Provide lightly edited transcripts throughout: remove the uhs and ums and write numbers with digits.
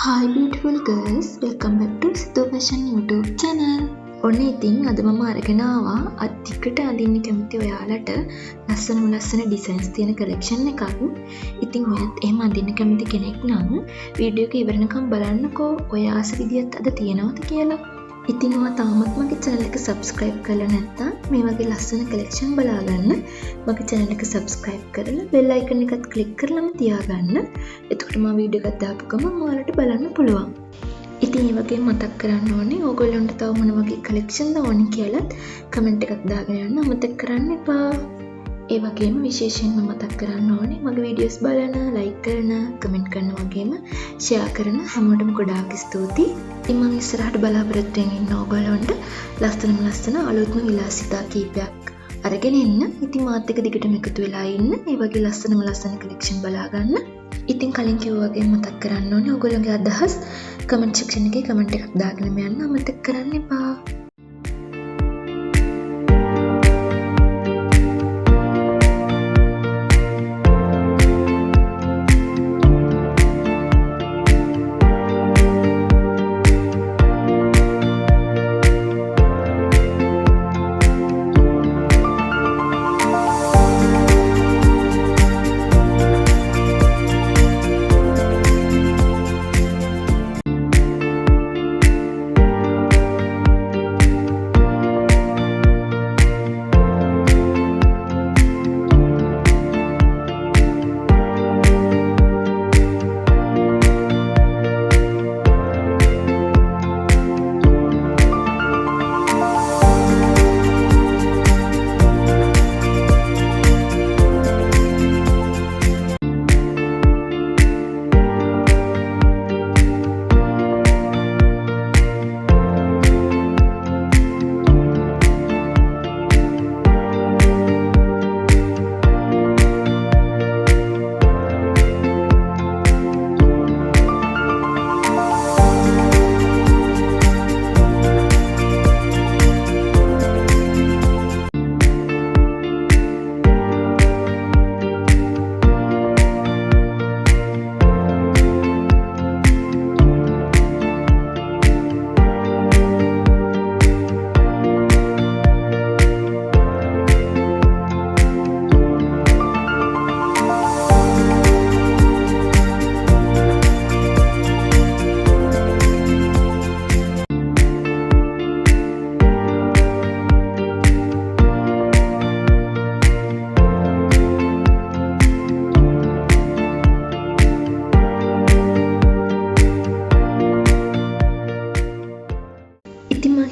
Hi beautiful girls, welcome back to Sidhu Fashion YouTube channel. ඔන්න ඉතින් අද මම අරගෙන ආවා අත්තිකට අඳින්න කැමති ඔයාලට ලස්සන ඩිසයින්ස් තියෙන කලෙක්ෂන් එකක්. ඉතින් ඔයත් එහෙම අඳින්න කැමති කෙනෙක් නම් වීඩියෝ එක ඉවරනකම් බලන්නකෝ ඔය ආස විදියට අද තියෙනවද කියලා. ඉතින් ඔයා තාමත් මගේ channel එක subscribe කරලා නැත්නම් මේ වගේ ලස්සන collection බලා ගන්න මගේ channel එක subscribe කරලා bell icon එකත් click කරලාම තියාගන්න. එතකොට මම වීඩියෝ එකක් දාපු ගමන් ඔයාලට බලන්න පුළුවන්. ඉතින් ඒ වගේම මතක් කරන්න ඕනේ ඕගොල්ලන්ට තව මොන වගේ collection ඕනි කියලාත් comment එකක් දාගෙන යන්න අමතක කරන්න එපා. ඒ වගේම විශේෂයෙන්ම මතක් කරන්න ඕනේ මගේ videos බලන, like කරන, comment කරන වගේම share කරන හැමෝටම ගොඩාක් ස්තුතියි. ඉතින් මම ඉස්සරහට බලාපොරොත්තු වෙමින් ඉන්න ඕගොල්ලන්ට ලස්සන අලුත්ම විලාසිතා කීපයක් අරගෙන එන්න. ඉතින් මාත් එක්ක දිගටම එකතු වෙලා ඉන්න. ඒ වගේ ලස්සන collection බලා ගන්න. ඉතින් කලින් කිව්වා වගේ මතක් කරන්න ඕනේ ඔයගොල්ලෝගේ අදහස් comment section එකේ comment එකක් දාගෙන යන්න අමතක කරන්න එපා.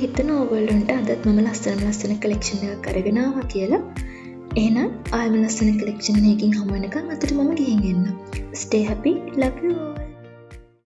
හිතන ඕගොල්ලන්ට අදත් මම ලස්සන collection එකක් අරගෙන ආවා කියලා. එහෙනම් ආයෙම ලස්සන collection එකකින් හමු වෙනකන් අතට මම ගිහින් එන්න. Stay happy, love you all.